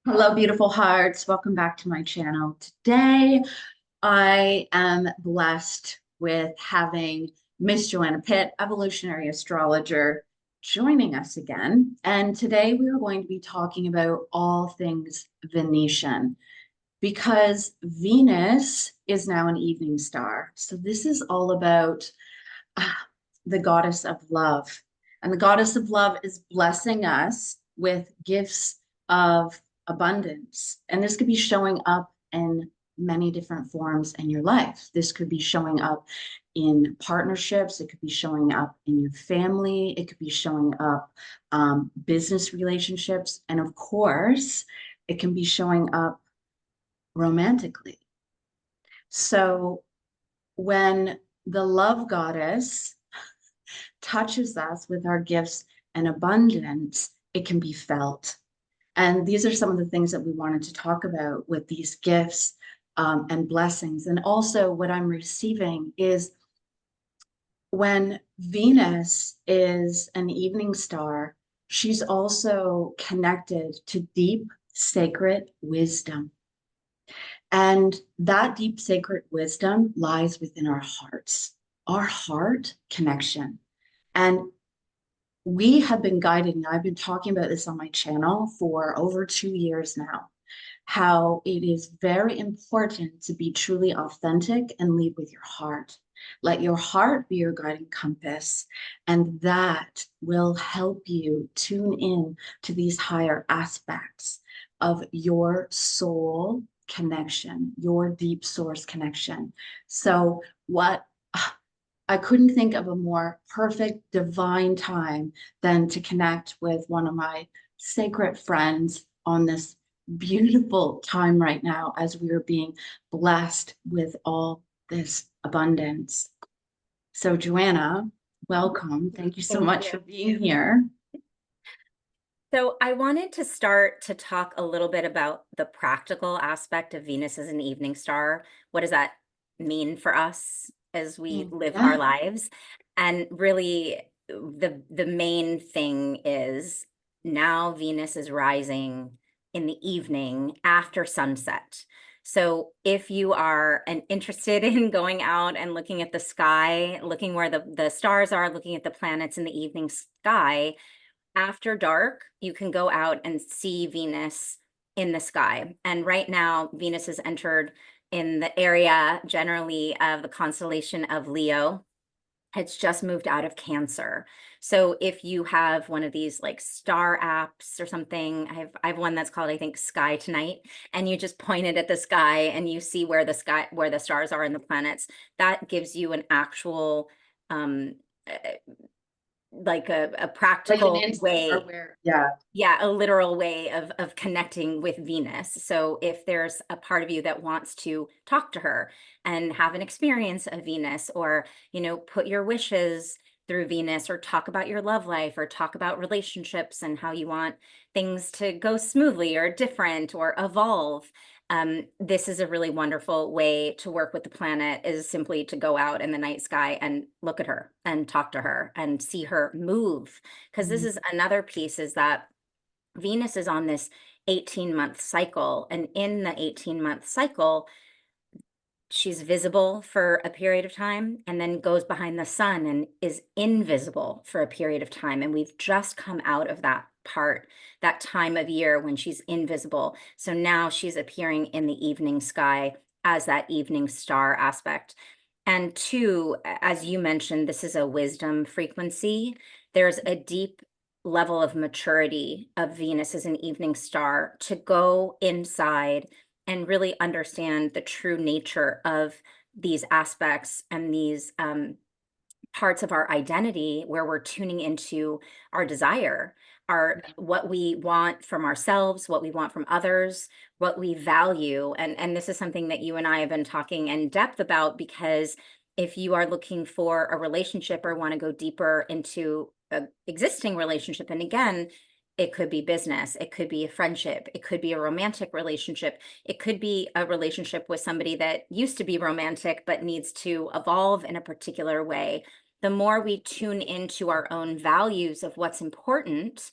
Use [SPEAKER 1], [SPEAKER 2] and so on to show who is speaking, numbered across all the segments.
[SPEAKER 1] Hello, beautiful hearts. Welcome back to my channel. Today, I am blessed with having Miss Joanna Pitt, evolutionary astrologer, joining us again. And today we are going to be talking about all things Venetian because Venus is now an evening star. So this is all about ah, the goddess of love. And the goddess of love is blessing us with gifts of abundance. And this could be showing up in many different forms in your life. This could be showing up in partnerships. It could be showing up in your family. It could be showing up business relationships. And of course, it can be showing up romantically. So when the love goddess touches us with our gifts and abundance, it can be felt. And these are some of the things that we wanted to talk about with these gifts and blessings. And also, what I'm receiving is when Venus is an evening star, she's also connected to deep sacred wisdom. And that deep sacred wisdom lies within our hearts, our heart connection. And we have been guided, and I've been talking about this on my channel for over 2 years now, how it is very important to be truly authentic and lead with your heart. Let your heart be your guiding compass, and that will help you tune in to these higher aspects of your soul connection, your deep source connection. So, what I couldn't think of a more perfect divine time than to connect with one of my sacred friends on this beautiful time right now as we are being blessed with all this abundance. So, Joanna, welcome. Thank you so
[SPEAKER 2] Thank
[SPEAKER 1] much
[SPEAKER 2] you.
[SPEAKER 1] for being here.
[SPEAKER 2] So I wanted to start to talk a little bit about the practical aspect of Venus as an evening star. What does that mean for us as we live our
[SPEAKER 1] Yeah.
[SPEAKER 2] lives? And really, the main thing is now Venus is rising in the evening after sunset. So if you are interested in going out and looking at the sky, looking where the stars are, looking at the planets in the evening sky, after dark, you can go out and see Venus in the sky. And right now, Venus has entered in the area generally of the constellation of Leo. It's just moved out of Cancer. So if you have one of these like star apps or something, I have one that's called, I think, Sky Tonight, and you just point it at the sky and you see where the stars are in the planets. That gives you an actual uh, like a
[SPEAKER 1] Like an
[SPEAKER 2] practical
[SPEAKER 1] instant or
[SPEAKER 2] way,
[SPEAKER 1] where, yeah.
[SPEAKER 2] yeah, a literal way of connecting with Venus. So if there's a part of you that wants to talk to her and have an experience of Venus, or put your wishes through Venus, or talk about your love life, or talk about relationships and how you want things to go smoothly or different or evolve, this is a really wonderful way to work with the planet, is simply to go out in the night sky and look at her and talk to her and see her move. Because this is another piece, is that Venus is on this 18-month cycle. And in the 18-month cycle, she's visible for a period of time and then goes behind the sun and is invisible for a period of time. And we've just come out of that part, that time of year when she's invisible. So now she's appearing in the evening sky as that evening star aspect. And two, as you mentioned, this is a wisdom frequency. There's a deep level of maturity of Venus as an evening star to go inside and really understand the true nature of these aspects and these parts of our identity, where we're tuning into our desire, our what we want from ourselves, what we want from others, what we value. And this is something that you and I have been talking in depth about, because if you are looking for a relationship or want to go deeper into an existing relationship, and again, it could be business, it could be a friendship, it could be a romantic relationship, it could be a relationship with somebody that used to be romantic but needs to evolve in a particular way. The more we tune into our own values of what's important,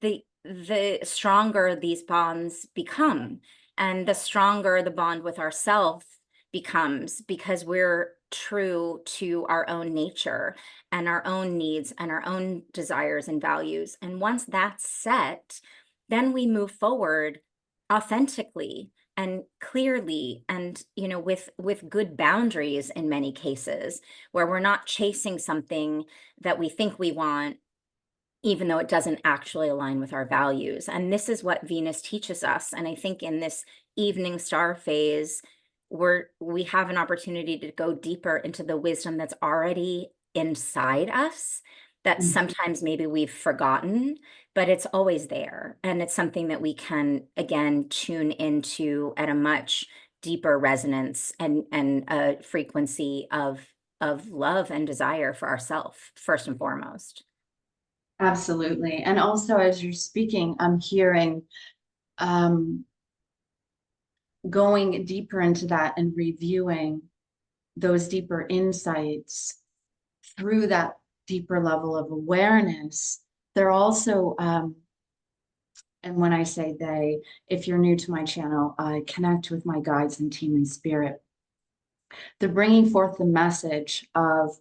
[SPEAKER 2] the the stronger these bonds become, and the stronger the bond with ourself becomes, because we're true to our own nature and our own needs and our own desires and values. And once that's set, then we move forward authentically and clearly, and with good boundaries in many cases, where we're not chasing something that we think we want even though it doesn't actually align with our values. And this is what Venus teaches us. And I think in this evening star phase, we have an opportunity to go deeper into the wisdom that's already inside us, that
[SPEAKER 1] Mhm.
[SPEAKER 2] sometimes maybe we've forgotten, but it's always there. And it's something that we can, again, tune into at a much deeper resonance and a frequency of love and desire for ourselves, first and foremost.
[SPEAKER 1] Absolutely. And also, as you're speaking, I'm hearing um, going deeper into that and reviewing those deeper insights through that deeper level of awareness. They're also, and when I say they, if you're new to my channel, I connect with my guides and team in spirit. They're bringing forth the message of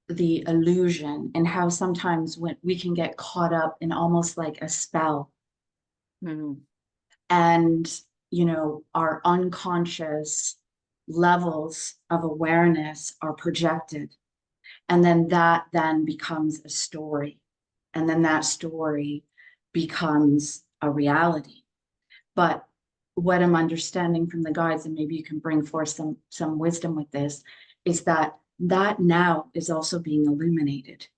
[SPEAKER 1] the illusion and how sometimes when we can get caught up in almost like a spell,
[SPEAKER 2] Mhm.
[SPEAKER 1] and our unconscious levels of awareness are projected, and then that then becomes a story, and then that story becomes a reality. But what I'm understanding from the guides, and maybe you can bring forth some wisdom with this, is that that now is also being illuminated.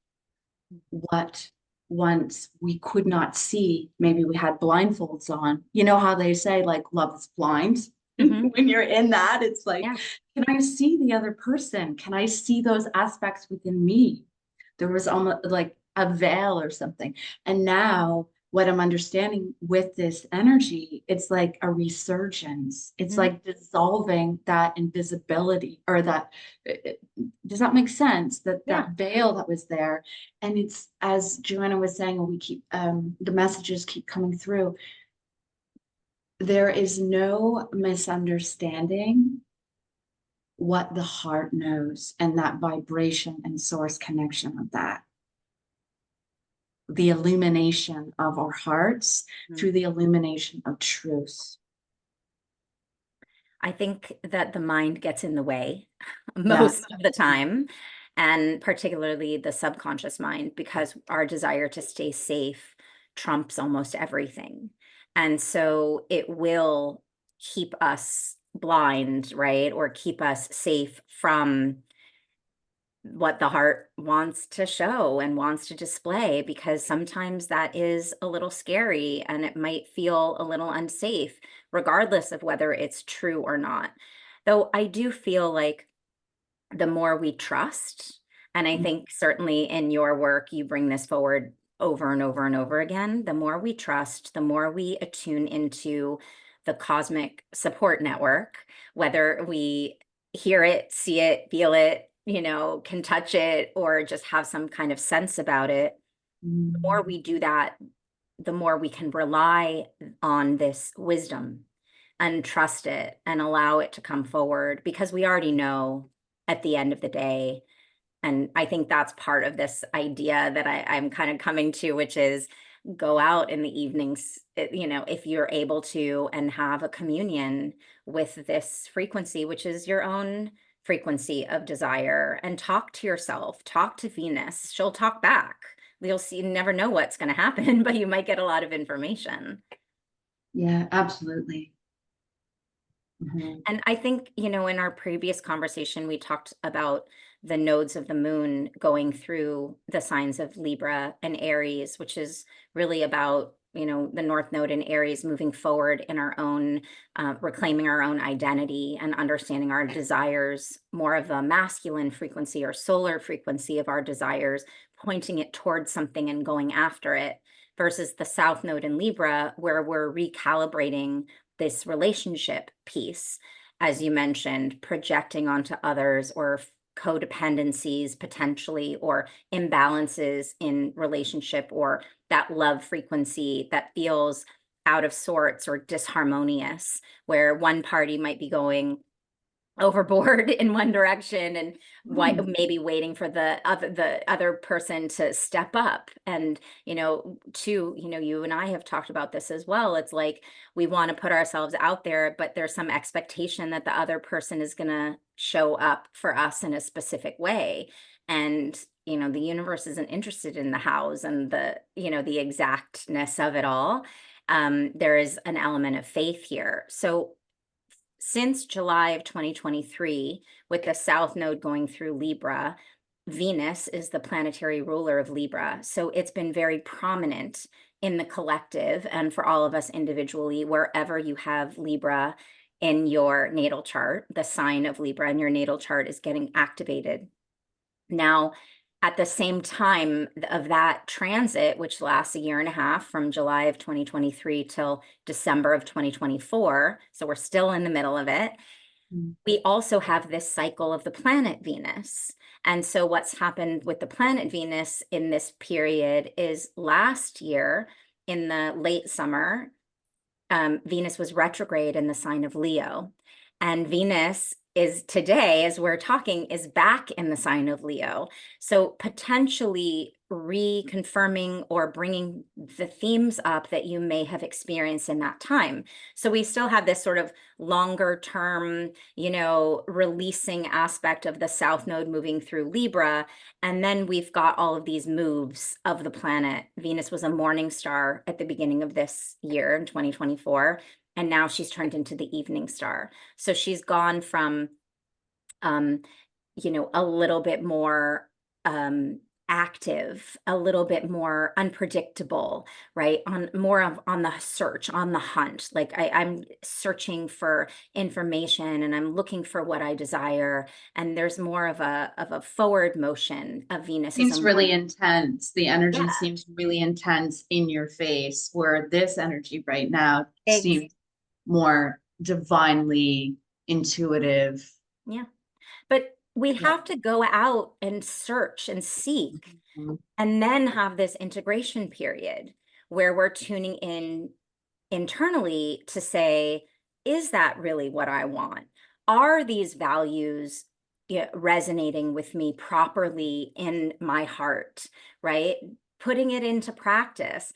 [SPEAKER 1] What once we could not see, maybe we had blindfolds on. You know how they say, like, love is blind?
[SPEAKER 2] Mhm.
[SPEAKER 1] When you're in that, it's like,
[SPEAKER 2] Yeah.
[SPEAKER 1] can I see the other person? Can I see those aspects within me? There was almost like a veil or something. And now, what I'm understanding with this energy, it's like a resurgence. It's
[SPEAKER 2] Mhm.
[SPEAKER 1] like dissolving that invisibility, or that, does that make sense? That
[SPEAKER 2] Yeah.
[SPEAKER 1] that veil that was there. And it's, as Joanna was saying, and we keep, the messages keep coming through. There is no misunderstanding what the heart knows, and that vibration and source connection of that. The illumination of our hearts
[SPEAKER 2] Mhm.
[SPEAKER 1] through the illumination of truth.
[SPEAKER 2] I think that the mind gets in the way
[SPEAKER 1] Yeah.
[SPEAKER 2] most of the time, and particularly the subconscious mind, because our desire to stay safe trumps almost everything. And so it will keep us blind, right? Or keep us safe from what the heart wants to show and wants to display, because sometimes that is a little scary and it might feel a little unsafe, regardless of whether it's true or not. Though I do feel like the more we trust, and I think certainly in your work, you bring this forward over and over and over again, the more we trust, the more we attune into the cosmic support network, whether we hear it, see it, feel it, can touch it, or just have some kind of sense about it. The more
[SPEAKER 1] Mm.
[SPEAKER 2] we do that, the more we can rely on this wisdom and trust it and allow it to come forward, because we already know at the end of the day. And I think that's part of this idea that I'm kind of coming to, which is go out in the evenings, if you're able to, and have a communion with this frequency, which is your own frequency of desire, and talk to yourself, talk to Venus. She'll talk back. You'll see, you never know what's going to happen, but you might get a lot of information.
[SPEAKER 1] Yeah, absolutely. Mhm.
[SPEAKER 2] And I think, in our previous conversation, we talked about the nodes of the moon going through the signs of Libra and Aries, which is really about, the North Node in Aries moving forward in our own, reclaiming our own identity and understanding our desires, more of a masculine frequency or solar frequency of our desires, pointing it towards something and going after it, versus the South Node in Libra, where we're recalibrating this relationship piece, as you mentioned, projecting onto others, or codependencies potentially, or imbalances in relationship, or that love frequency that feels out of sorts or disharmonious, where one party might be going overboard in one direction and maybe waiting for the other person to step up. And you and I have talked about this as well. It's like we want to put ourselves out there, but there's some expectation that the other person is going to show up for us in a specific way. And the universe isn't interested in the hows and the exactness of it all. There is an element of faith here. So since July of 2023, with the South Node going through Libra, Venus is the planetary ruler of Libra. So it's been very prominent in the collective and for all of us individually, wherever you have Libra in your natal chart, the sign of Libra in your natal chart is getting activated. Now, at the same time of that transit, which lasts a year and a half from July of 2023 till December of 2024, so we're still in the middle of it, we also have this cycle of the planet Venus. And so what's happened with the planet Venus in this period is last year in the late summer, Venus was retrograde in the sign of Leo. And Venus is today, as we're talking, is back in the sign of Leo. So potentially reconfirming or bringing the themes up that you may have experienced in that time. So we still have this sort of longer term, releasing aspect of the South Node moving through Libra. And then we've got all of these moves of the planet. Venus was a morning star at the beginning of this year in 2024. And now she's turned into the evening star. So she's gone from, a little bit more active, a little bit more unpredictable, right? On the search, on the hunt. Like I'm searching for information and I'm looking for what I desire. And there's more of a forward motion of Venus.
[SPEAKER 1] Seems really intense. The energy
[SPEAKER 2] Yeah.
[SPEAKER 1] seems really intense in your face, where this energy right now seems more divinely intuitive.
[SPEAKER 2] Yeah. But we
[SPEAKER 1] Yeah.
[SPEAKER 2] have to go out and search and seek,
[SPEAKER 1] Mhm.
[SPEAKER 2] and then have this integration period where we're tuning in internally to say, is that really what I want? Are these values resonating with me properly in my heart, right? Putting it into practice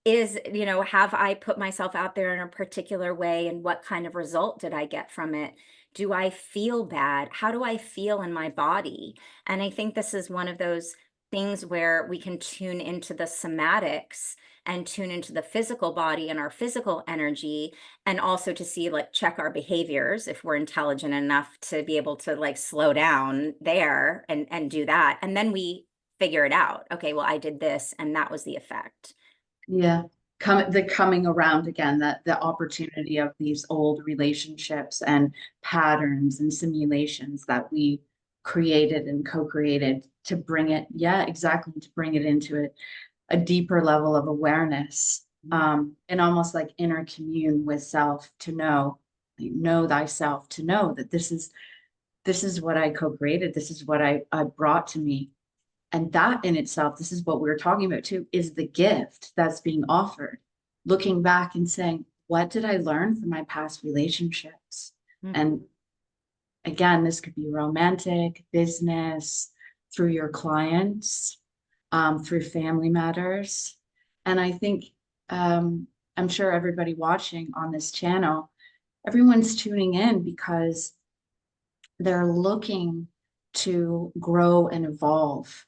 [SPEAKER 2] is, have I put myself out there in a particular way, and what kind of result did I get from it? Do I feel bad? How do I feel in my body? And I think this is one of those things where we can tune into the somatics and tune into the physical body and our physical energy, and also to see, like, check our behaviors if we're intelligent enough to be able to like slow down there and do that. And then we figure it out. Okay, well, I did this and that was the effect.
[SPEAKER 1] Yeah. The coming around again, that the opportunity of these old relationships and patterns and simulations that we created and co-created to bring it, yeah, exactly, to bring it into a deeper level of awareness, and almost like inner commune with self, to know thyself, to know that this is what I co-created, this is what I brought to me. And that in itself, this is what we were talking about too, is the gift that's being offered. Looking back and saying, what did I learn from my past relationships? And again, this could be romantic, business, through your clients, through family matters. And I think, I'm sure everybody watching on this channel, everyone's tuning in because they're looking to grow and evolve.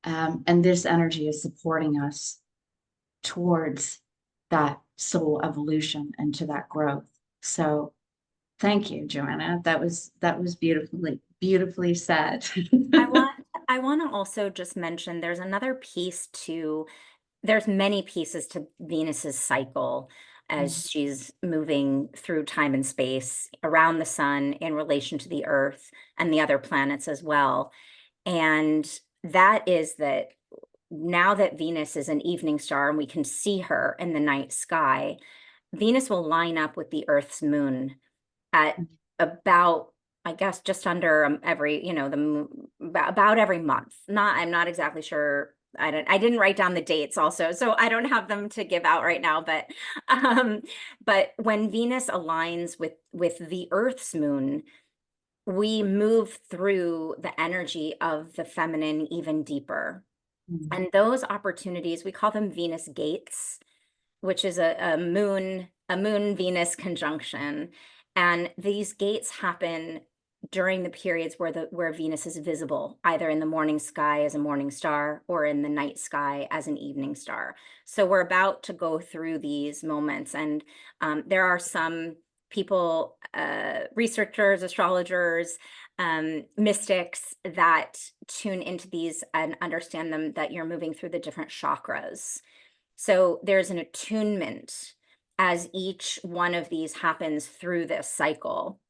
[SPEAKER 1] And this energy is supporting us towards that soul evolution and to that growth. So thank you, Joanna. That was beautifully said.
[SPEAKER 2] I want to also just mention there's another piece to, there's many pieces to Venus's cycle as she's moving through time and space around the sun in relation to the earth and the other planets as well. And that is that now that Venus is an evening star and we can see her in the night sky, Venus will line up with the Earth's moon at about I guess just under every, about every month. I'm not exactly sure. I didn't write down the dates also, so I don't have them to give out right now, um, but when Venus aligns with the Earth's moon, we move through the energy of the feminine even deeper.
[SPEAKER 1] Mhm.
[SPEAKER 2] And those opportunities, we call them Venus gates, which is a moon Venus conjunction. And these gates happen during the periods where Venus is visible, either in the morning sky as a morning star or in the night sky as an evening star. So we're about to go through these moments, and there are some people, researchers, astrologers, mystics that tune into these and understand them, that you're moving through the different chakras. So there's an attunement as each one of these happens through this cycle.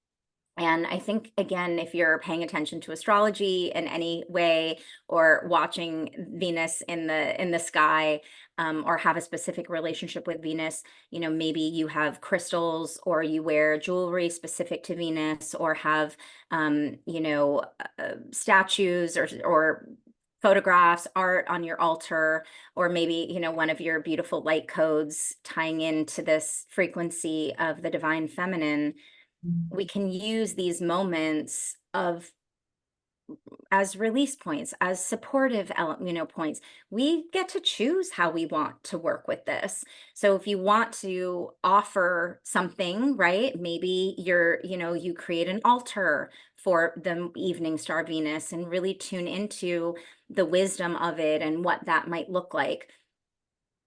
[SPEAKER 2] And I think, again, if you're paying attention to astrology in any way, or watching Venus in the sky, or have a specific relationship with Venus, maybe you have crystals, or you wear jewelry specific to Venus, or have statues or photographs, art on your altar, or maybe one of your beautiful light codes tying into this frequency of the divine feminine. We can use these moments of as release points, as supportive points. We get to choose how we want to work with this. So if you want to offer something, right, maybe you create an altar for the evening star Venus and really tune into the wisdom of it and what that might look like.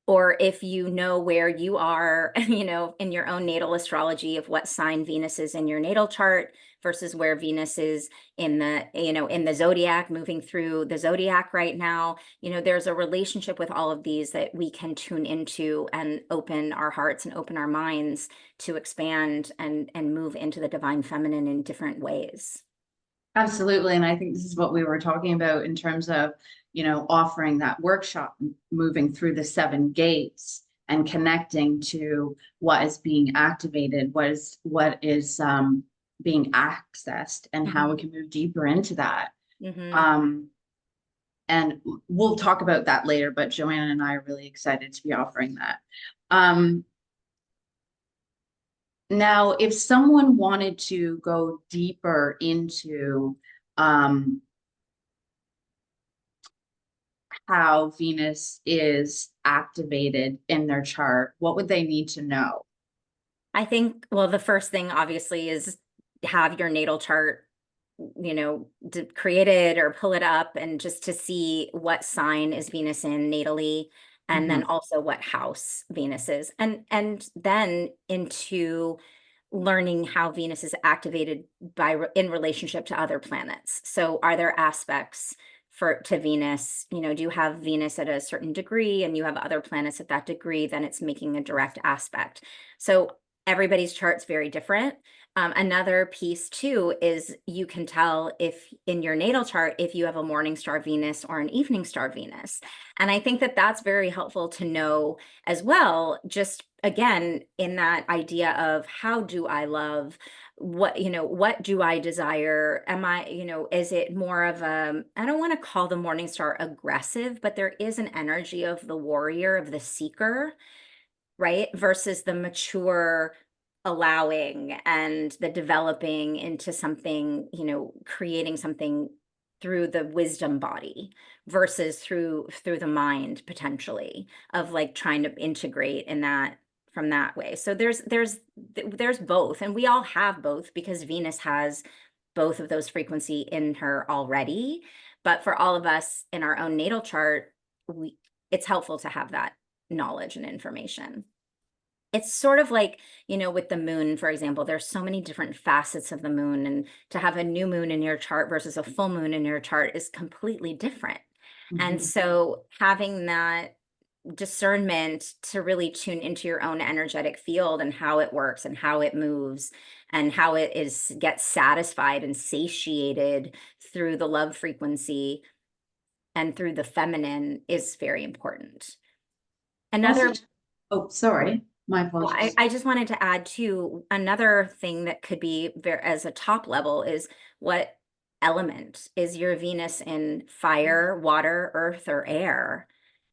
[SPEAKER 2] Or if you know where you are, in your own natal astrology of what sign Venus is in your natal chart versus where Venus is in the zodiac, moving through the zodiac right now, there's a relationship with all of these that we can tune into and open our hearts and open our minds to expand and move into the divine feminine in different ways.
[SPEAKER 1] Absolutely. And I think this is what we were talking about in terms of, offering that workshop, moving through the seven gates and connecting to what is being activated, what is being accessed, and how we
[SPEAKER 2] Mhm.
[SPEAKER 1] can move deeper into that.
[SPEAKER 2] Mhm.
[SPEAKER 1] Um, and we'll talk about that later, but Joanne and I are really excited to be offering that. Um, Now, if someone wanted to go deeper into um, how Venus is activated in their chart, what would they need to know?
[SPEAKER 2] I think, well, the first thing obviously is have your natal chart, created or pull it up, and just to see what sign is Venus in natally, and then
[SPEAKER 1] Mhm.
[SPEAKER 2] also what house Venus is, and then into learning how Venus is activated in relationship to other planets. So are there aspects to Venus? Do you have Venus at a certain degree and you have other planets at that degree, then it's making a direct aspect. So everybody's chart's very different. Another piece too is you can tell if in your natal chart if you have a morning star Venus or an evening star Venus. And I think that that's very helpful to know as well, just again in that idea of how do I love, what do I desire? Am I, is it more of I don't want to call the morning star aggressive, but there is an energy of the warrior, of the seeker, right? Versus the mature allowing and the developing into something, creating something through the wisdom body versus through the mind, potentially, of like trying to integrate in that from that way. So there's both, and we all have both because Venus has both of those frequency in her already. But for all of us in our own natal chart, it's helpful to have that knowledge and information. It's sort of like, with the moon, for example, there's so many different facets of the moon, and to have a new moon in your chart versus a full moon in your chart is completely different. And
[SPEAKER 1] Mhm.
[SPEAKER 2] so having that discernment to really tune into your own energetic field and how it works and how it moves and how it gets satisfied and satiated through the love frequency and through the feminine is very important.
[SPEAKER 1] Also,
[SPEAKER 2] Another
[SPEAKER 1] oh, sorry. My
[SPEAKER 2] Well,
[SPEAKER 1] apologies.
[SPEAKER 2] I just wanted to add too, another thing that could be as a top level is what element is your Venus in: fire, water, earth, or air?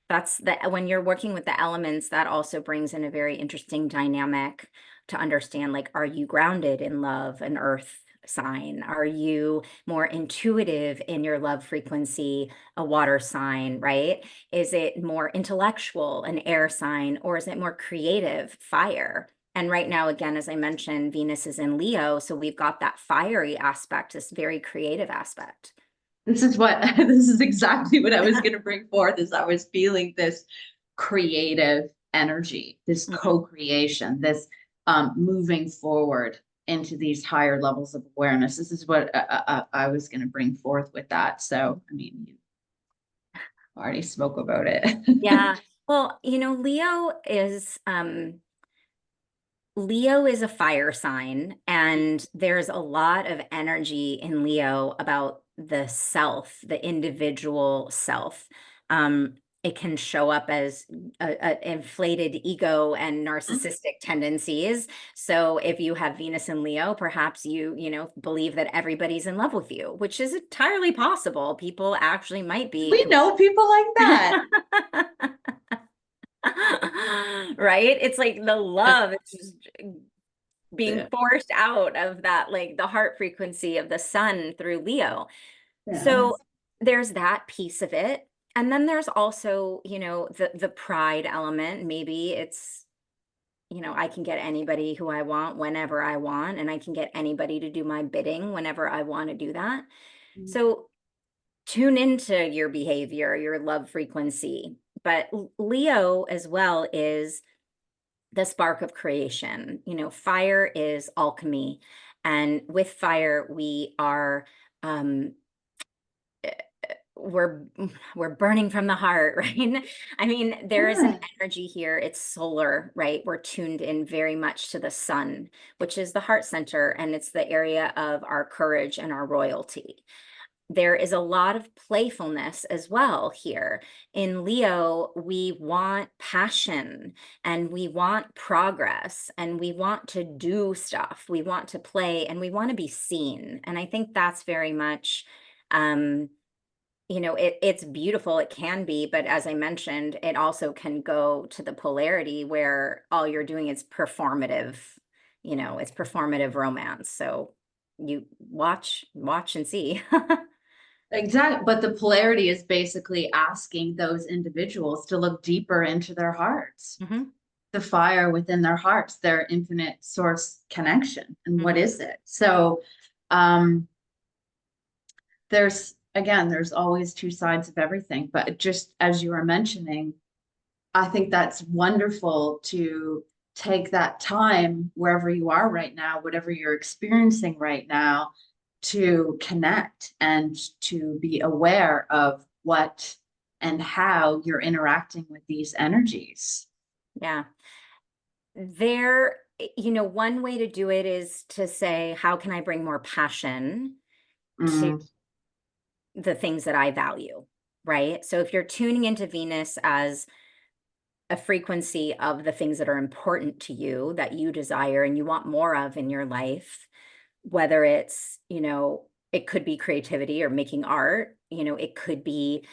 [SPEAKER 2] That's when you're working with the elements, that also brings in a very interesting dynamic to understand, like, are you grounded in love, an earth sign? Are you more intuitive in your love frequency, a water sign, right? Is it more intellectual, an air sign, or is it more creative, fire? And right now, again, as I mentioned, Venus is in Leo, so we've got that fiery aspect, this very creative aspect.
[SPEAKER 1] This is what this is exactly what I was going to bring forth as I was feeling this creative energy, this
[SPEAKER 2] Mhm.
[SPEAKER 1] co-creation, this moving forward into these higher levels of awareness. This is what I was going to bring forth with that. So, I mean, you already spoke about it.
[SPEAKER 2] Yeah. Well, Leo is a fire sign, and there's a lot of energy in Leo about the self, the individual self. Um, it can show up as a inflated ego and narcissistic tendencies. So if you have Venus in Leo, perhaps believe that everybody's in love with you, which is entirely possible. People actually might be.
[SPEAKER 1] We know people like that.
[SPEAKER 2] Right? It's like the love, it's just being
[SPEAKER 1] Yeah.
[SPEAKER 2] forced out of that, like the heart frequency of the sun through Leo.
[SPEAKER 1] Yeah.
[SPEAKER 2] So there's that piece of it. And then there's also, the pride element. Maybe it's, I can get anybody who I want whenever I want, and I can get anybody to do my bidding whenever I want to do that. So tune into your behavior, your love frequency. But Leo as well is the spark of creation. Fire is alchemy. And with fire, we are we're we're burning from the heart, right? I mean, there is an
[SPEAKER 1] Yeah.
[SPEAKER 2] energy here. It's solar, right? We're tuned in very much to the sun, which is the heart center, and it's the area of our courage and our royalty. There is a lot of playfulness as well here. In Leo, we want passion and we want progress and we want to do stuff. We want to play and we want to be seen. And I think that's very much, it's beautiful. It can be, but as I mentioned, it also can go to the polarity where all you're doing is performative, it's performative romance. So you watch and see.
[SPEAKER 1] Exactly. But the polarity is basically asking those individuals to look deeper into their hearts,
[SPEAKER 2] Mhm,
[SPEAKER 1] the fire within their hearts, their infinite source connection. And what
[SPEAKER 2] mhm.
[SPEAKER 1] is it? So um there's always two sides of everything. But just as you were mentioning, I think that's wonderful to take that time wherever you are right now, whatever you're experiencing right now, to connect and to be aware of what and how you're interacting with these energies.
[SPEAKER 2] Yeah. One way to do it is to say, how can I bring more passion to
[SPEAKER 1] Mm,
[SPEAKER 2] the things that I value? Right. So if you're tuning into Venus as a frequency of the things that are important to you, that you desire and you want more of in your life, whether it's, it could be creativity or making art, it could be,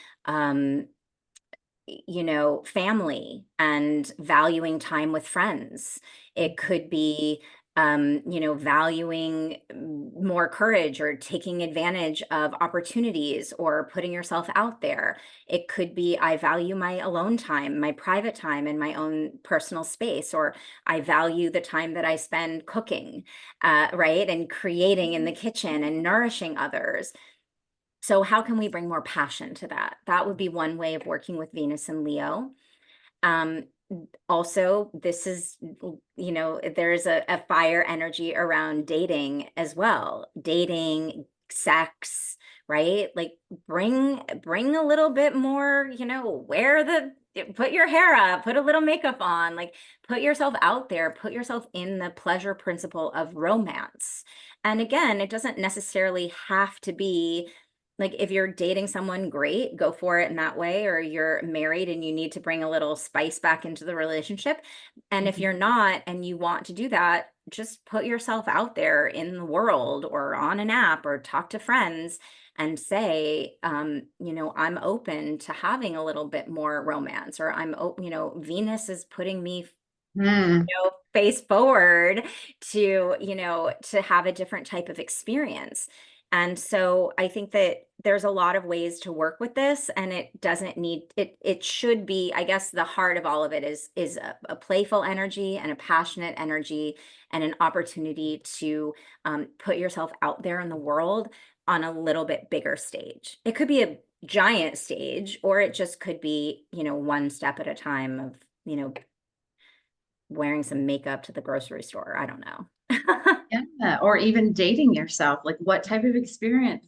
[SPEAKER 2] family and valuing time with friends. It could be, valuing more courage or taking advantage of opportunities or putting yourself out there. It could be, I value my alone time, my private time in my own personal space, or I value the time that I spend cooking, right? And creating in the kitchen and nourishing others. So how can we bring more passion to that? That would be one way of working with Venus and Leo. Um, Also, this is, there's a fire energy around dating as well. Dating, sex, right? Like bring a little bit more, put your hair up, put a little makeup on, like put yourself out there, put yourself in the pleasure principle of romance. And again, it doesn't necessarily have to be Like if you're dating someone, great, go for it in that way, or you're married and you need to bring a little spice back into the relationship. And if
[SPEAKER 1] Mhm.
[SPEAKER 2] you're not and you want to do that, just put yourself out there in the world or on an app or talk to friends and say, I'm open to having a little bit more romance, or Venus is putting me
[SPEAKER 1] Mm.
[SPEAKER 2] face forward to have a different type of experience. And so I think that there's a lot of ways to work with this, and it doesn't need it should be, I guess the heart of all of it is a playful energy and a passionate energy and an opportunity to put yourself out there in the world on a little bit bigger stage. It could be a giant stage, or it just could be, one step at a time of, wearing some makeup to the grocery store. I don't know.
[SPEAKER 1] Yeah, or even dating yourself. Like, what type of experience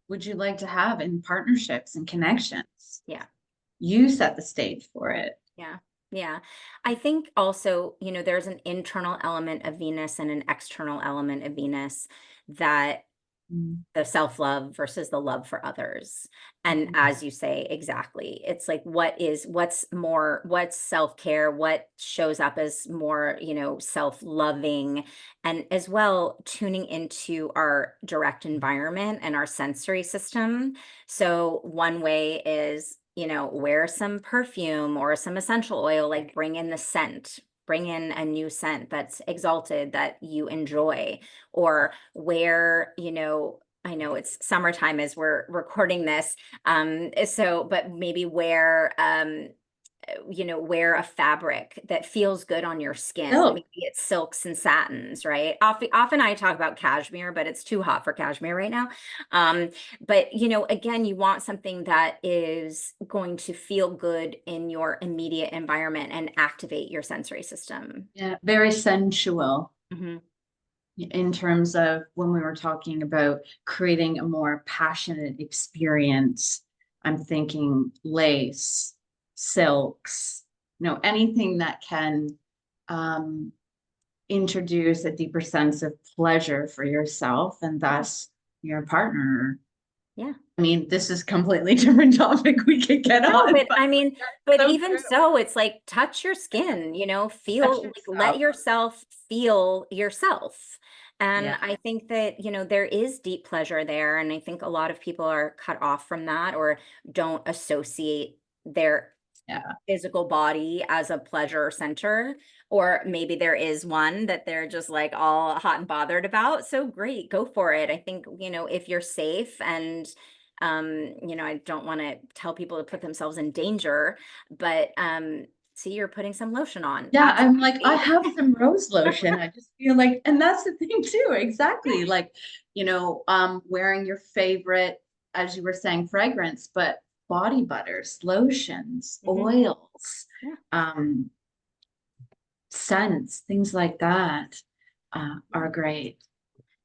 [SPEAKER 1] would you like to have in partnerships and connections?
[SPEAKER 2] Yeah.
[SPEAKER 1] You set the stage for it.
[SPEAKER 2] Yeah. Yeah. I think also, there's an internal element of Venus and an external element of Venus, that
[SPEAKER 1] Mm.
[SPEAKER 2] the self-love versus the love for others. And
[SPEAKER 1] Mhm.
[SPEAKER 2] as you say, exactly, it's like what's self-care, what shows up as more, self-loving, and as well tuning into our direct environment and our sensory system. So one way is, wear some perfume or some essential oil, like bring in the scent, bring in a new scent that's exalted that you enjoy, or wear, I know it's summertime as we're recording this. But maybe wear a fabric that feels good on your skin.
[SPEAKER 1] Silk.
[SPEAKER 2] Maybe it's silks and satins, right? Often I talk about cashmere, but it's too hot for cashmere right now. Um, but again, you want something that is going to feel good in your immediate environment and activate your sensory system.
[SPEAKER 1] Yeah, very sensual
[SPEAKER 2] Hmm.
[SPEAKER 1] in terms of when we were talking about creating a more passionate experience. I'm thinking lace, silks, anything that can um, introduce a deeper sense of pleasure for yourself and thus your partner.
[SPEAKER 2] Yeah.
[SPEAKER 1] I mean, this is completely different topic we could get
[SPEAKER 2] No,
[SPEAKER 1] on,
[SPEAKER 2] but
[SPEAKER 1] but
[SPEAKER 2] I mean,
[SPEAKER 1] that's
[SPEAKER 2] but
[SPEAKER 1] so
[SPEAKER 2] even
[SPEAKER 1] true.
[SPEAKER 2] so, it's like touch your skin,
[SPEAKER 1] Touch
[SPEAKER 2] feel like let
[SPEAKER 1] yourself.
[SPEAKER 2] yourself feel yourself. And
[SPEAKER 1] Yeah.
[SPEAKER 2] I think that, there is deep pleasure there. And I think a lot of people are cut off from that, or don't associate their
[SPEAKER 1] Yeah.
[SPEAKER 2] physical body as a pleasure center, or maybe there is one that they're just like all hot and bothered about. So great, go for it. I think, if you're safe and I don't want to tell people to put themselves in danger, but see, you're putting some lotion on.
[SPEAKER 1] Yeah, I'm like, I
[SPEAKER 2] Absolutely.
[SPEAKER 1] have some rose lotion. I just feel like, and that's the thing too, exactly. Like, wearing your favorite, as you were saying, fragrance, but body butters, lotions,
[SPEAKER 2] Hmm.
[SPEAKER 1] oils,
[SPEAKER 2] Yeah.
[SPEAKER 1] um, scents, things like that, are great.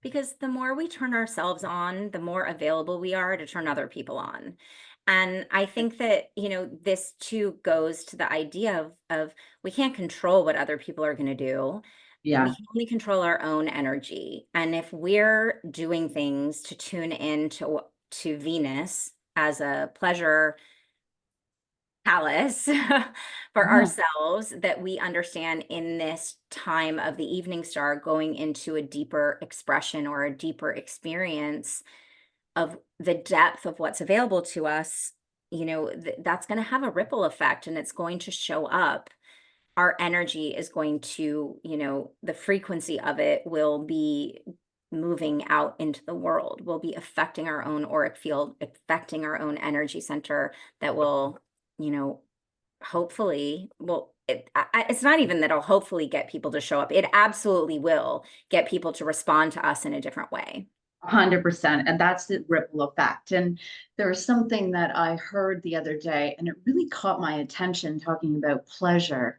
[SPEAKER 2] Because the more we turn ourselves on, the more available we are to turn other people on. And I think that, this too goes to the idea of we can't control what other people are going to do. We
[SPEAKER 1] Yeah.
[SPEAKER 2] can only control our own energy. And if we're doing things to tune in to Venus as a pleasure palace for
[SPEAKER 1] Yeah.
[SPEAKER 2] ourselves, that we understand in this time of the evening star going into a deeper expression or a deeper experience of the depth of what's available to us, that's going to have a ripple effect, and it's going to show up. Our energy is going to, the frequency of it will be moving out into the world, will be affecting our own auric field, affecting our own energy center, that will, you know, hopefully, well, it's not even that it'll hopefully get people to show up. It absolutely will get people to respond to us in a different way.
[SPEAKER 1] 100%. And that's the ripple effect. And there was something that I heard the other day, and it really caught my attention talking about pleasure,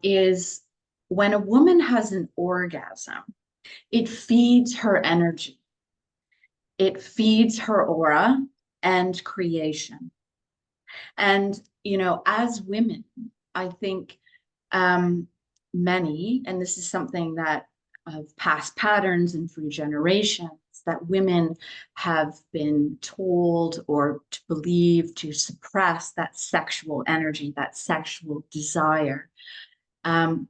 [SPEAKER 1] is when a woman has an orgasm, it feeds her energy, it feeds her aura and creation. And, as women, I think um, many, and this is something that of past patterns and through generations, that women have been told or to believe to suppress that sexual energy, that sexual desire. Um,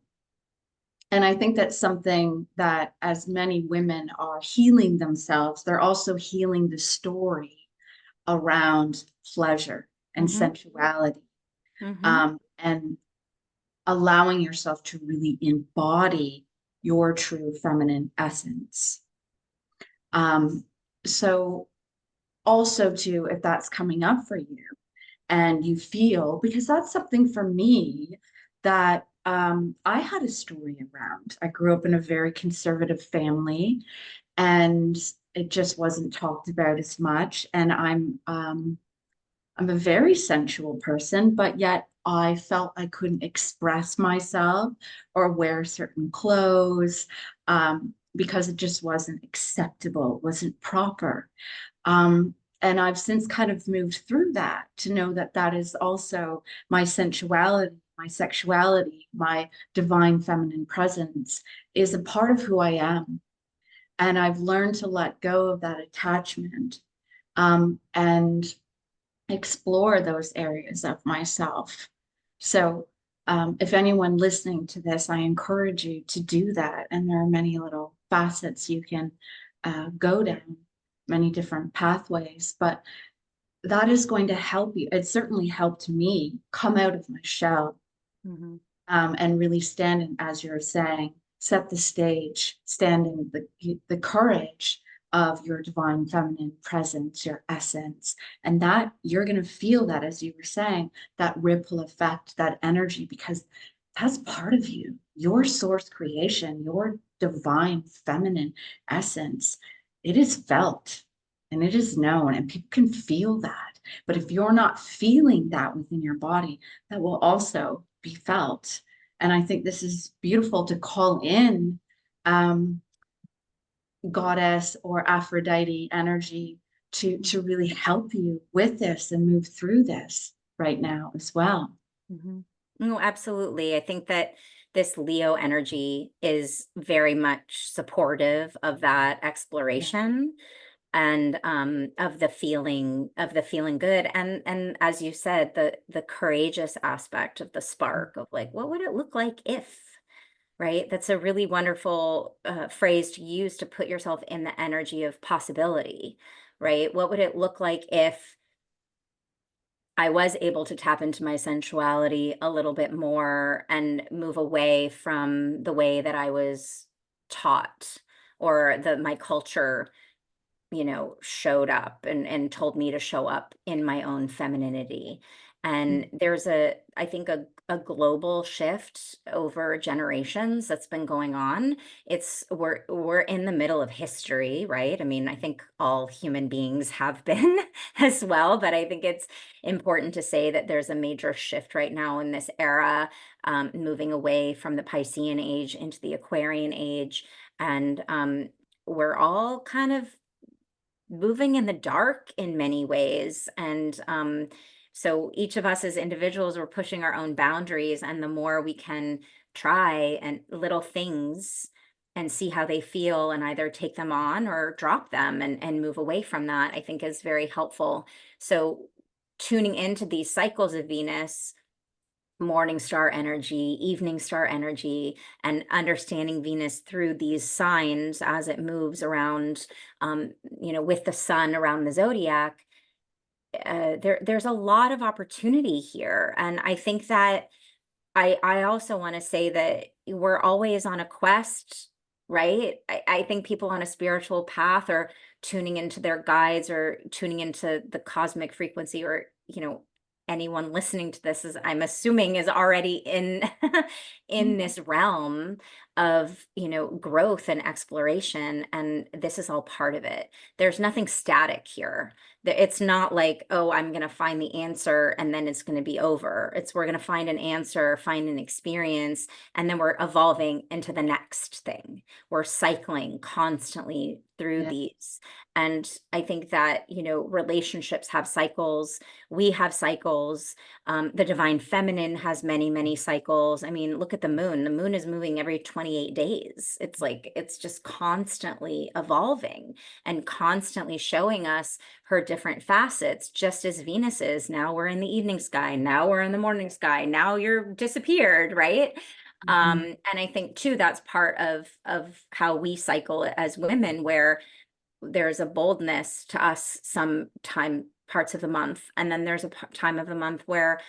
[SPEAKER 1] and I think that's something that as many women are healing themselves, they're also healing the story around pleasure and
[SPEAKER 2] Mm-hmm.
[SPEAKER 1] sensuality,
[SPEAKER 2] Mm-hmm.
[SPEAKER 1] and allowing yourself to really embody your true feminine essence. Um, so also too, if that's coming up for you and you feel, because that's something for me that I had a story around. I grew up in a very conservative family and it just wasn't talked about as much. And I'm a very sensual person, but yet I felt I couldn't express myself or wear certain clothes because it just wasn't acceptable, wasn't proper. Um, and I've since kind of moved through that to know that that is also my sensuality, my sexuality, my divine feminine presence is a part of who I am. And I've learned to let go of that attachment and explore those areas of myself. So, if anyone listening to this, I encourage you to do that. And there are many little facets you can go down, many different pathways, but that is going to help you. It certainly helped me come out of my shell
[SPEAKER 2] Mm-hmm.
[SPEAKER 1] and really stand in, as you're saying, set the stage, stand in the courage of your divine feminine presence, your essence. And that you're going to feel that, as you were saying, that ripple effect, that energy, because that's part of you, your source creation, your divine feminine essence. It is felt and it is known, and people can feel that. But if you're not feeling that within your body, that will also be felt. And I think this is beautiful to call in um, goddess or Aphrodite energy to really help you with this and move through this right now as well.
[SPEAKER 2] Mm-hmm. No, absolutely. I think that this Leo energy is very much supportive of that
[SPEAKER 1] Yeah.
[SPEAKER 2] exploration and of the feeling good, and as you said, the courageous aspect of the spark of like, what would it look like if, right? That's a really wonderful phrase to use to put yourself in the energy of possibility, right? What would it look like if I was able to tap into my sensuality a little bit more and move away from the way that I was taught, or the my culture, showed up and told me to show up in my own femininity. And there's I think a global shift over generations that's been going on. We're in the middle of history, right? I mean, I think all human beings have been as well, but I think it's important to say that there's a major shift right now in this era, moving away from the Piscean age into the Aquarian age. And we're all kind of moving in the dark in many ways. And so each of us as individuals, we're pushing our own boundaries. And the more we can try and little things and see how they feel and either take them on or drop them and move away from that, I think is very helpful. So tuning into these cycles of Venus, morning star energy, evening star energy, and understanding Venus through these signs as it moves around, with the sun around the zodiac. There's a lot of opportunity here, and I think that I also want to say that we're always on a quest, right? I think people on a spiritual path are tuning into their guides or tuning into the cosmic frequency, or, anyone listening to this is, I'm assuming, is already in in
[SPEAKER 1] Mhm.
[SPEAKER 2] this realm of, growth and exploration. And this is all part of it. There's nothing static here. It's not like, oh, I'm going to find the answer and then it's going to be over. It's, we're going to find an answer, find an experience, and then we're evolving into the next thing. We're cycling constantly through
[SPEAKER 1] Yeah.
[SPEAKER 2] these. And I think that, relationships have cycles. We have cycles. The divine feminine has many, many cycles. I mean, look at the moon. The moon is moving every 28 days. It's like, it's just constantly evolving and constantly showing us her different facets, just as Venus is. Now we're in the evening sky. Now we're in the morning sky. Now you're disappeared, right?
[SPEAKER 1] Mhm.
[SPEAKER 2] And I think too, that's part of how we cycle as women, where there's a boldness to us some time parts of the month, and then there's a time of the month where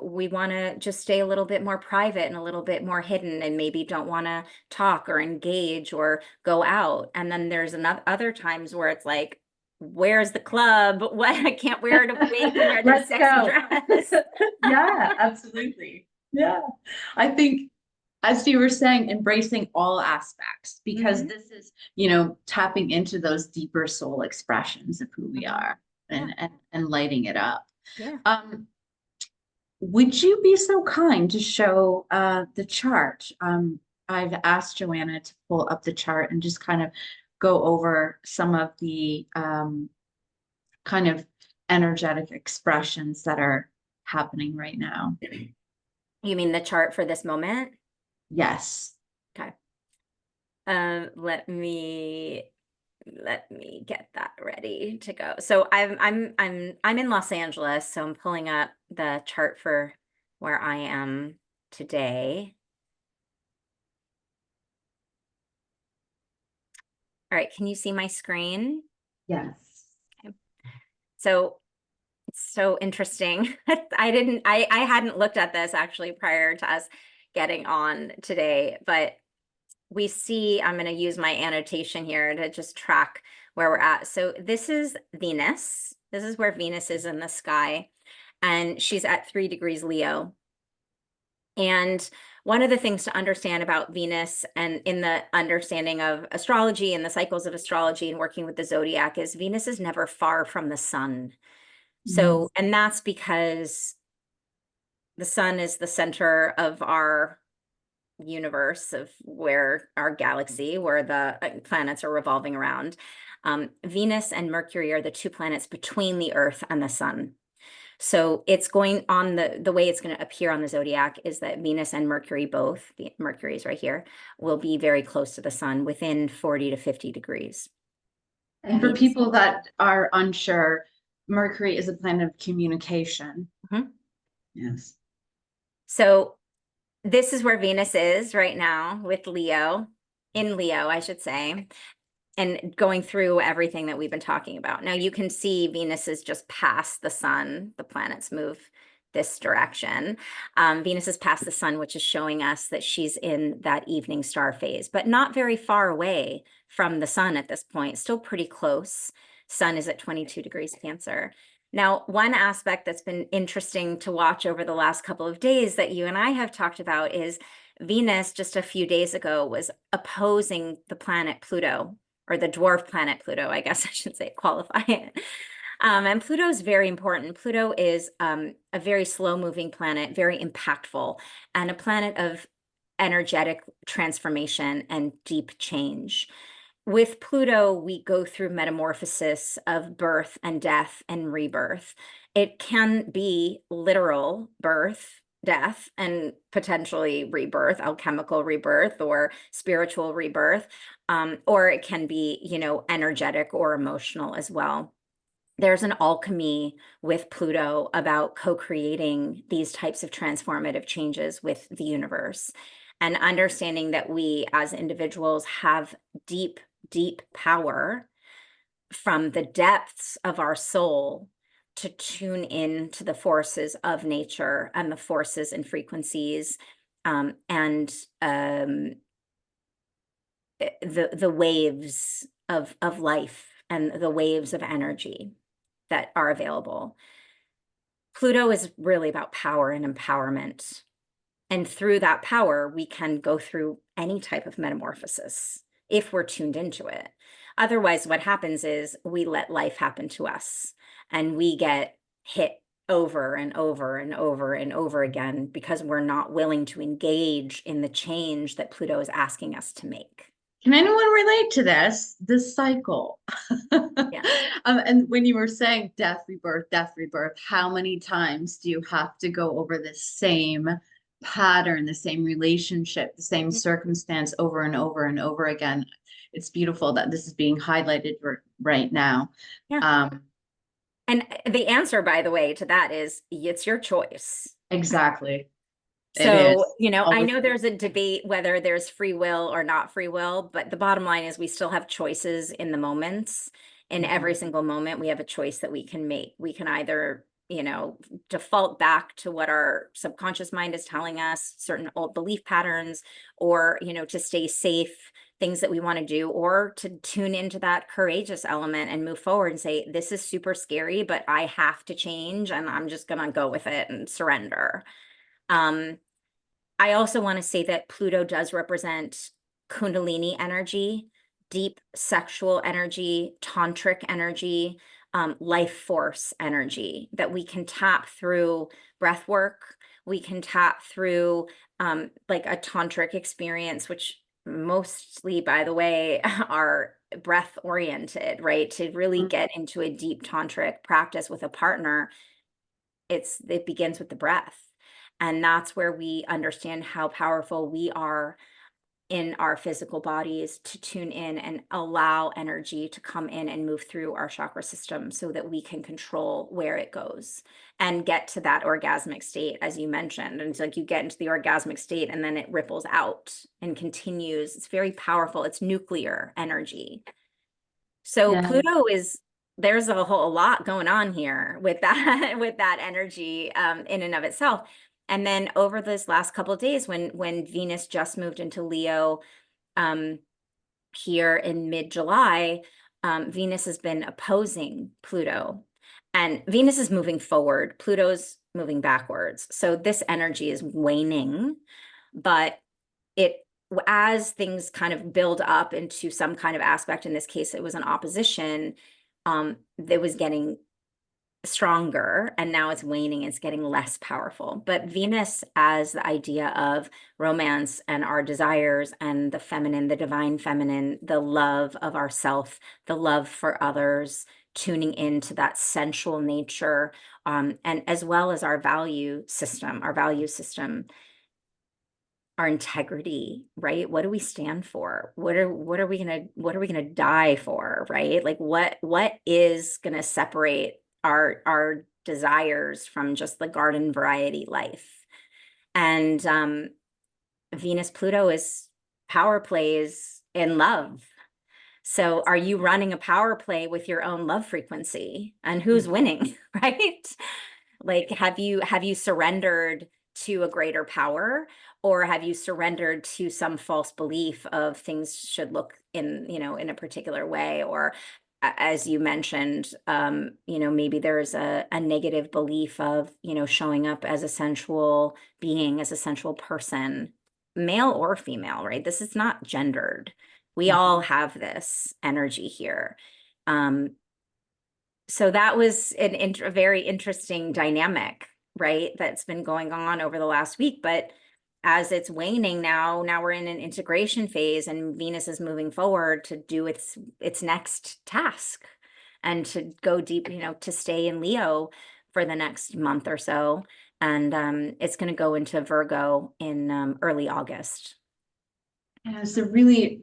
[SPEAKER 2] we want to just stay a little bit more private and a little bit more hidden, and maybe don't want to talk or engage or go out. And then there's another other times where it's like, where's the club? What, I can't wear it away, can wear this
[SPEAKER 1] Let's
[SPEAKER 2] sexy
[SPEAKER 1] go.
[SPEAKER 2] dress.
[SPEAKER 1] Yeah, absolutely. Yeah. I think, as you were saying, embracing all aspects, because
[SPEAKER 2] Mhm.
[SPEAKER 1] this is, tapping into those deeper soul expressions of who we
[SPEAKER 2] Mhm.
[SPEAKER 1] are,
[SPEAKER 2] Yeah,
[SPEAKER 1] and lighting it up.
[SPEAKER 2] yeah.
[SPEAKER 1] Um, would you be so kind to show the chart? I've asked Joanna to pull up the chart and just kind of go over some of the kind of energetic expressions that are happening right now.
[SPEAKER 2] You mean the chart for this moment?
[SPEAKER 1] Yes.
[SPEAKER 2] Okay. Let me get that ready to go. So I'm in Los Angeles, so I'm pulling up the chart for where I am today. All right, can you see my screen?
[SPEAKER 1] Yes.
[SPEAKER 2] Okay. So it's so interesting. I hadn't looked at this actually prior to us getting on today, but we see, I'm going to use my annotation here to just track where we're at. So this is Venus. This is where Venus is in the sky, and she's at 3 degrees Leo. And one of the things to understand about Venus, and in the understanding of astrology and the cycles of astrology and working with the zodiac, is Venus is never far from the sun.
[SPEAKER 1] Mhm.
[SPEAKER 2] So, and that's because the sun is the center of our universe, of where our galaxy, where the planets are revolving around. Venus and Mercury are the two planets between the Earth and the sun. So it's going on, the way it's going to appear on the zodiac is that Venus and Mercury, both, Mercury is right here, will be very close to the sun, within 40 to 50 degrees.
[SPEAKER 1] And for
[SPEAKER 2] Venus.
[SPEAKER 1] people that are unsure, Mercury is a planet of communication.
[SPEAKER 2] Mhm.
[SPEAKER 1] Yes.
[SPEAKER 2] So this is where Venus is right now with Leo, in Leo, I should say, and going through everything that we've been talking about. Now you can see Venus is just past the sun. The planets move this direction. Venus is past the sun, which is showing us that she's in that evening star phase, but not very far away from the sun at this point, still pretty close. Sun is at 22 degrees Cancer. Now, one aspect that's been interesting to watch over the last couple of days that you and I have talked about is Venus just a few days ago was opposing the planet Pluto, or the dwarf planet Pluto, I guess I should say, qualify it. And Pluto is very important. Pluto is a very slow moving planet, very impactful, and a planet of energetic transformation and deep change. With Pluto, we go through metamorphosis of birth and death and rebirth. It can be literal birth, death, and potentially rebirth, alchemical rebirth or spiritual rebirth, or it can be, energetic or emotional as well. There's an alchemy with Pluto about co-creating these types of transformative changes with the universe, and understanding that we as individuals have deep, deep power from the depths of our soul to tune in to the forces of nature and the forces and frequencies, and the waves of life and the waves of energy that are available. Pluto is really about power and empowerment. And through that power, we can go through any type of metamorphosis if we're tuned into it. Otherwise, what happens is we let life happen to us, and we get hit over and over and over and over again because we're not willing to engage in the change that Pluto is asking us to make.
[SPEAKER 1] Can anyone relate to this cycle?
[SPEAKER 2] Yeah.
[SPEAKER 1] And when you were saying death, rebirth, how many times do you have to go over the same pattern, the same relationship, the same circumstance over and over and over again. It's beautiful that this is being highlighted right now.
[SPEAKER 2] Yeah.
[SPEAKER 1] Um,
[SPEAKER 2] And the answer, by the way, to that is it's your choice.
[SPEAKER 1] exactly. It
[SPEAKER 2] So,
[SPEAKER 1] is.
[SPEAKER 2] I
[SPEAKER 1] Always.
[SPEAKER 2] know there's a debate whether there's free will or not free will, but the bottom line is we still have choices in the moments. In every
[SPEAKER 1] Mhm.
[SPEAKER 2] single moment, we have a choice that we can make. We can either, default back to what our subconscious mind is telling us, certain old belief patterns, or, to stay safe, things that we want to do, or to tune into that courageous element and move forward and say, this is super scary, but I have to change and I'm just going to go with it and surrender. Um, I also want to say that Pluto does represent Kundalini energy, deep sexual energy, tantric energy, life force energy that we can tap through breath work. We can tap through like a tantric experience, which mostly, by the way, are breath oriented, right? To really get into a deep tantric practice with a partner, it begins with the breath. And that's where we understand how powerful we are in our physical bodies to tune in and allow energy to come in and move through our chakra system so that we can control where it goes and get to that orgasmic state, as you mentioned. And it's like you get into the orgasmic state and then it ripples out and continues. It's very powerful. It's nuclear energy. So
[SPEAKER 1] Yeah.
[SPEAKER 2] Pluto is there's a whole lot going on here with that with that energy in and of itself. And then over this last couple of days, when Venus just moved into Leo um, here in mid-July, Venus has been opposing Pluto, and Venus is moving forward. Pluto's moving backwards. So this energy is waning, but it as things kind of build up into some kind of aspect, in this case it was an opposition, that was getting stronger, and now it's waning, it's getting less powerful. But Venus, as the idea of romance and our desires and the feminine, the divine feminine, the love of ourself, the love for others, tuning into that sensual nature, and as well as our value system, our integrity, right? What do we stand for? What are we gonna die for, right? Like what is gonna separate our desires from just the garden variety life? And Venus Pluto is power plays in love. So are you running a power play with your own love frequency? And who's winning, right? Like, have you surrendered to a greater power, or have you surrendered to some false belief of things should look in a particular way? Or as you mentioned, maybe there's a negative belief of, showing up as a sensual being, as a sensual person, male or female, right? This is not gendered. We all
[SPEAKER 1] Mhm.
[SPEAKER 2] have this energy here. Um, so that was a very interesting dynamic, right? That's been going on over the last week. But as it's waning now we're in an integration phase, and Venus is moving forward to do its next task and to go deep, to stay in Leo for the next month or so. And it's going to go into Virgo in early August.
[SPEAKER 1] Yeah, so really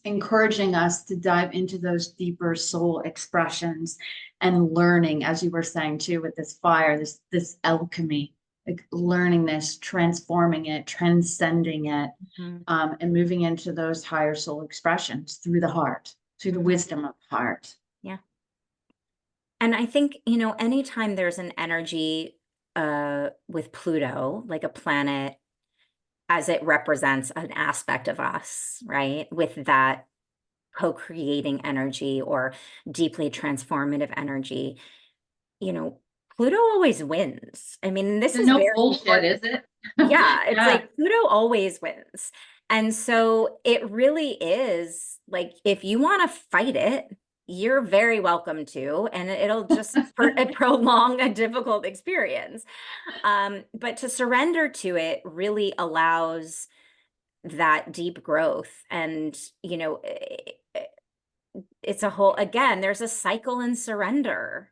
[SPEAKER 1] encouraging us to dive into those deeper soul expressions and learning, as you were saying too, with this fire, this alchemy, like learning this, transforming it, transcending it,
[SPEAKER 2] Mhm.
[SPEAKER 1] and moving into those higher soul expressions through the heart, through the
[SPEAKER 2] Mhm.
[SPEAKER 1] wisdom of the heart.
[SPEAKER 2] Yeah. And I think, anytime there's an energy with Pluto, like a planet, as it represents an aspect of us, right? With that co-creating energy or deeply transformative energy, you know, Pluto always wins. I mean, this is
[SPEAKER 1] No
[SPEAKER 2] very
[SPEAKER 1] bullshit,
[SPEAKER 2] important.
[SPEAKER 1] is it?
[SPEAKER 2] Yeah, it's
[SPEAKER 1] Yeah.
[SPEAKER 2] like Pluto always wins. And so it really is like, if you want to fight it, you're very welcome to, and it'll just prolong a difficult experience. But to surrender to it really allows that deep growth. And, it's a whole, again, there's a cycle in surrender.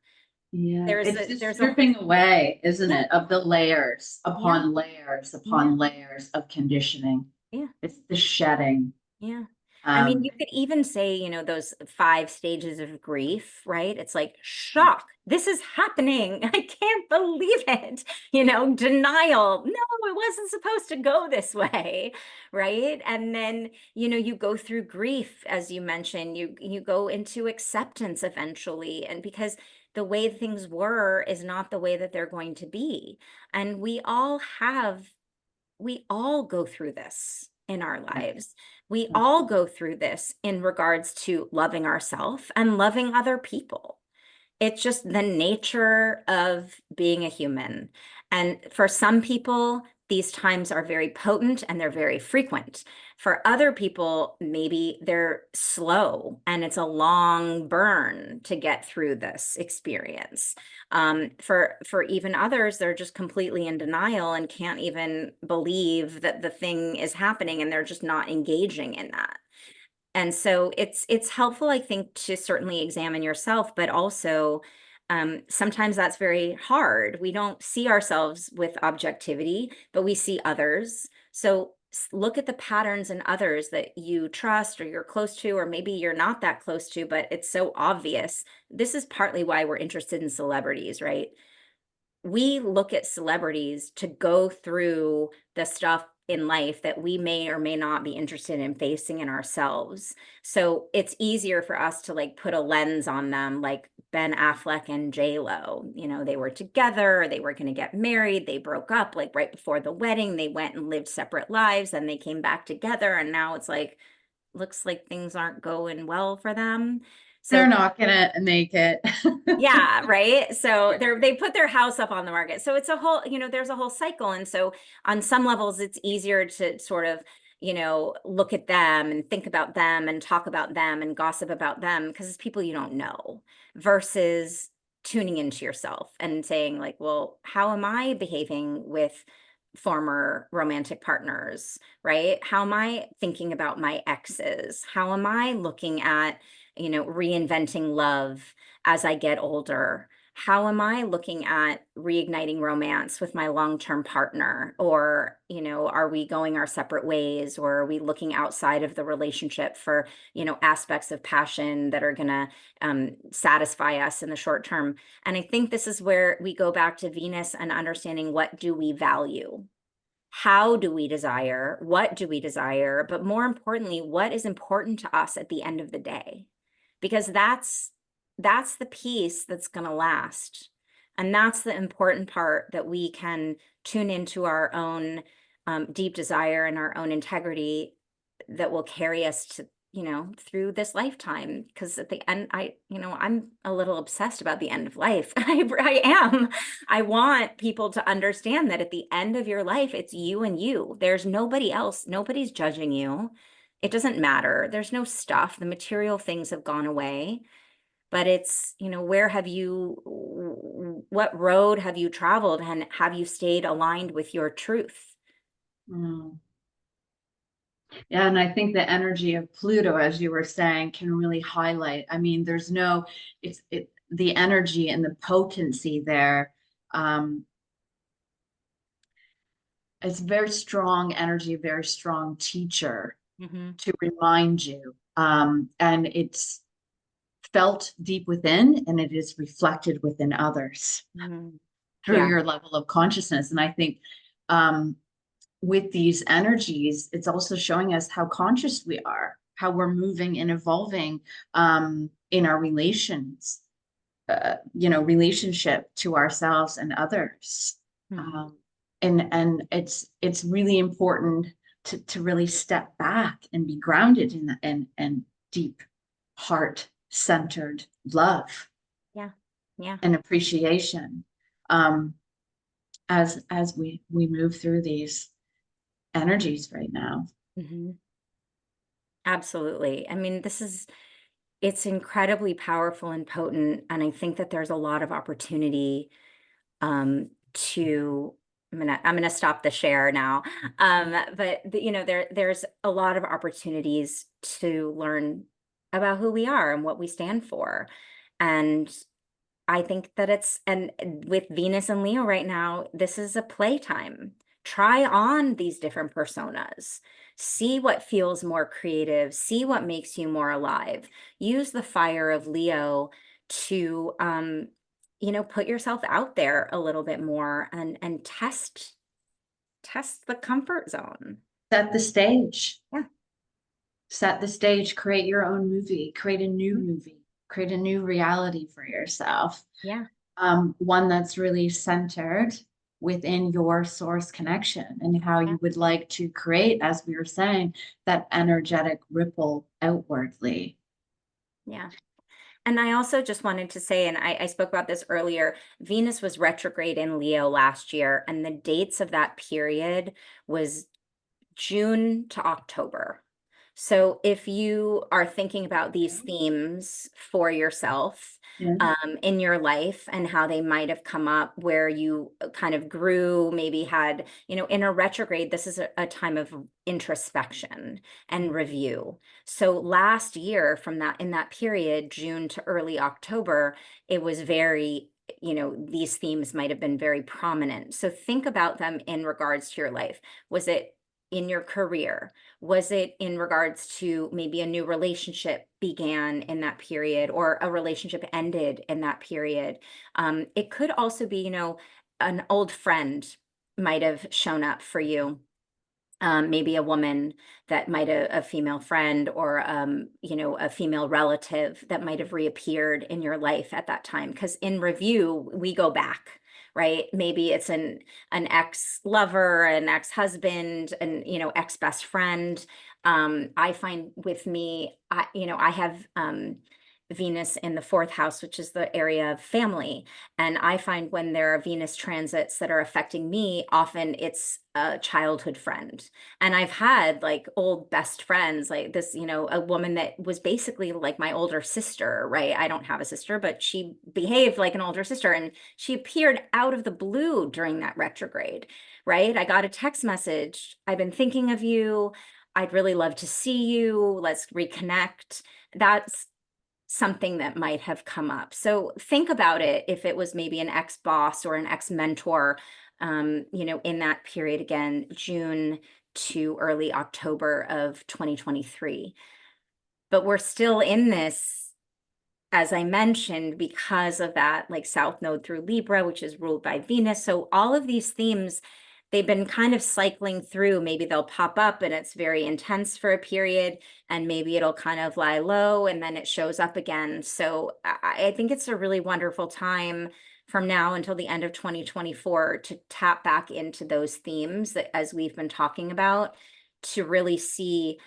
[SPEAKER 1] Yeah, it's just
[SPEAKER 2] there's a
[SPEAKER 1] stripping away, isn't
[SPEAKER 2] yeah,
[SPEAKER 1] it, of the layers
[SPEAKER 2] yeah,
[SPEAKER 1] upon layers
[SPEAKER 2] yeah,
[SPEAKER 1] upon layers of conditioning.
[SPEAKER 2] yeah.
[SPEAKER 1] It's the shedding.
[SPEAKER 2] Yeah. I mean,
[SPEAKER 1] Um,
[SPEAKER 2] you could even say, those 5 stages of grief, right? It's like shock. This is happening. I can't believe it. Denial. No, it wasn't supposed to go this way, right? And then, you go through grief, as you mentioned, you go into acceptance eventually. And because the way things were is not the way that they're going to be. And we all go through this in our
[SPEAKER 1] yeah,
[SPEAKER 2] lives. We
[SPEAKER 1] yeah,
[SPEAKER 2] all go through this in regards to loving ourselves and loving other people. It's just the nature of being a human. And for some people, these times are very potent and they're very frequent. For other people, maybe they're slow and it's a long burn to get through this experience. For even others, they're just completely in denial and can't even believe that the thing is happening and they're just not engaging in that. And so it's helpful, I think, to certainly examine yourself, but also sometimes that's very hard. We don't see ourselves with objectivity, but we see others. So look at the patterns in others that you trust or you're close to, or maybe you're not that close to, but it's so obvious. This is partly why we're interested in celebrities, right? We look at celebrities to go through the stuff in life that we may or may not be interested in facing in ourselves. So it's easier for us to like put a lens on them, like Ben Affleck and J Lo. They were together, they were going to get married, they broke up like right before the wedding, they went and lived separate lives, and they came back together, and now it's like looks like things aren't going well for them.
[SPEAKER 1] they're
[SPEAKER 2] So
[SPEAKER 1] not gonna make it.
[SPEAKER 2] yeah, right. So
[SPEAKER 1] Yeah.
[SPEAKER 2] they put their house up on the market. So it's a whole, there's a whole cycle. And so on some levels, it's easier to sort of, look at them and think about them and talk about them and gossip about them because it's people you don't know versus tuning into yourself and saying, like, well, how am I behaving with former romantic partners, right? How am I thinking about my exes? How am I looking at, reinventing love as I get older? How am I looking at reigniting romance with my long-term partner? Or, are we going our separate ways? Or are we looking outside of the relationship for, aspects of passion that are going to satisfy us in the short term? And I think this is where we go back to Venus and understanding, what do we value? How do we desire? What do we desire? But more importantly, what is important to us at the end of the day? Because that's the piece that's going to last. And that's the important part, that we can tune into our own deep desire and our own integrity that will carry us to, through this lifetime. Because at the end, I'm a little obsessed about the end of life. I am. I want people to understand that at the end of your life, it's you and you. There's nobody else. Nobody's judging you. It doesn't matter. There's no stuff. The material things have gone away, but it's, what road have you traveled, and have you stayed aligned with your truth?
[SPEAKER 1] Mm. Yeah, and I think the energy of Pluto, as you were saying, can really highlight. I mean, there's no, the energy and the potency there. Um, it's very strong energy, very strong teacher
[SPEAKER 2] Mm-hmm.
[SPEAKER 1] to remind you. And it's felt deep within and it is reflected within others
[SPEAKER 2] Mm-hmm.
[SPEAKER 1] through
[SPEAKER 2] Yeah.
[SPEAKER 1] your level of consciousness. And I think um, with these energies, it's also showing us how conscious we are, how we're moving and evolving in our relationship to ourselves and others.
[SPEAKER 2] Mm-hmm.
[SPEAKER 1] Um, and it's really important to really step back and be grounded in and deep heart centered love
[SPEAKER 2] Yeah. Yeah.
[SPEAKER 1] and appreciation um, as we move through these energies right now.
[SPEAKER 2] Mm-hmm. Absolutely. I mean, it's incredibly powerful and potent. And I think that there's a lot of opportunity to I'm gonna stop the share now. But there's a lot of opportunities to learn about who we are and what we stand for. And I think that and with Venus and Leo right now, this is a playtime. Try on these different personas. See what feels more creative. See what makes you more alive. Use the fire of Leo to, put yourself out there a little bit more and test the comfort zone.
[SPEAKER 1] Set the stage.
[SPEAKER 2] Yeah.
[SPEAKER 1] Set the stage, create your own movie, create a new
[SPEAKER 2] Mhm.
[SPEAKER 1] movie, create a new reality for yourself.
[SPEAKER 2] Yeah.
[SPEAKER 1] One that's really centered within your source connection and how
[SPEAKER 2] Yeah.
[SPEAKER 1] you would like to create, as we were saying, that energetic ripple outwardly.
[SPEAKER 2] Yeah. And I also just wanted to say, and I spoke about this earlier, Venus was retrograde in Leo last year, and the dates of that period was June to October. So if you are thinking about these themes for yourself
[SPEAKER 1] Yeah.
[SPEAKER 2] in your life and how they might have come up where you kind of grew, maybe had, in a retrograde, this is a time of introspection and review. So last year in that period, June to early October, it was very, these themes might have been very prominent. So think about them in regards to your life. Was it in your career? Was it in regards to maybe a new relationship began in that period or a relationship ended in that period? It could also be, an old friend might have shown up for you. Maybe a woman that might a female friend or a female relative that might have reappeared in your life at that time. Because in review, we go back, right? Maybe it's an ex-lover, an ex-husband, and ex-best friend. I find with me, I have Venus in the fourth house, which is the area of family. And I find when there are Venus transits that are affecting me, often it's a childhood friend. And I've had like old best friends, like this, a woman that was basically like my older sister, right? I don't have a sister, but she behaved like an older sister and she appeared out of the blue during that retrograde, right? I got a text message. I've been thinking of you. I'd really love to see you. Let's reconnect. That's something that might have come up. So think about it if it was maybe an ex-boss or an ex-mentor, in that period again, June to early October of 2023. But we're still in this, as I mentioned, because of that like South Node through Libra, which is ruled by Venus. So all of these themes, they've been kind of cycling through. Maybe they'll pop up and it's very intense for a period, and maybe it'll kind of lie low and then it shows up again. So I think it's a really wonderful time from now until the end of 2024 to tap back into those themes that as we've been talking about, to really see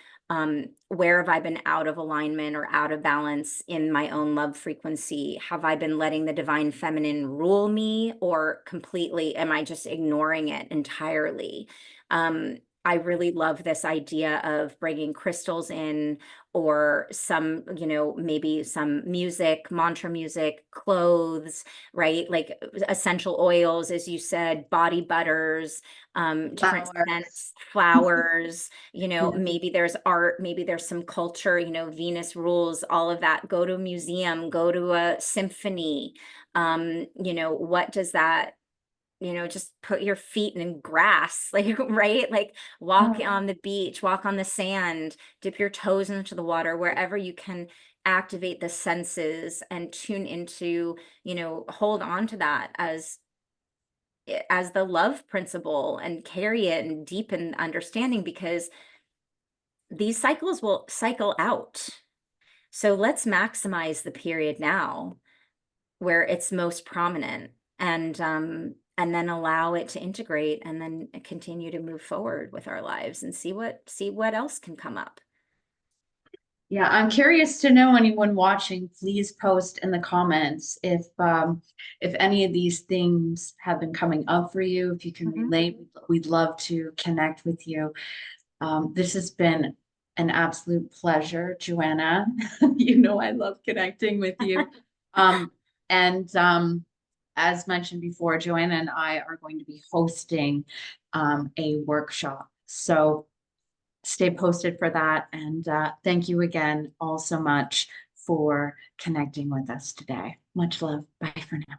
[SPEAKER 2] where have I been out of alignment or out of balance in my own love frequency? Have I been letting the divine feminine rule me, or completely am I just ignoring it entirely? I really love this idea of bringing crystals in, or some, maybe some music, mantra music, clothes, right? Like essential oils, as you said, body butters, different
[SPEAKER 1] Flowers.
[SPEAKER 2] scents, flowers,
[SPEAKER 1] Yeah.
[SPEAKER 2] maybe there's art, maybe there's some culture, Venus rules, all of that. Go to a museum, go to a symphony. What does that, just put your feet in grass, like, right? Like walk
[SPEAKER 1] Oh,
[SPEAKER 2] on the beach, walk on the sand, dip your toes into the water, wherever you can activate the senses and tune into, hold on to that as the love principle and carry it and deepen understanding, because these cycles will cycle out. So let's maximize the period now where it's most prominent, and then allow it to integrate and then continue to move forward with our lives and see what else can come up.
[SPEAKER 1] yeah, I'm curious to know, anyone watching, please post in the comments if any of these things have been coming up for you, if you can
[SPEAKER 2] Mhm.
[SPEAKER 1] relate, we'd love to connect with you. This has been an absolute pleasure, Joanna. You know I love connecting with you. And as mentioned before, Joanna and I are going to be hosting a workshop. So stay posted for that. And thank you again all so much for connecting with us today. Much love. Bye for now.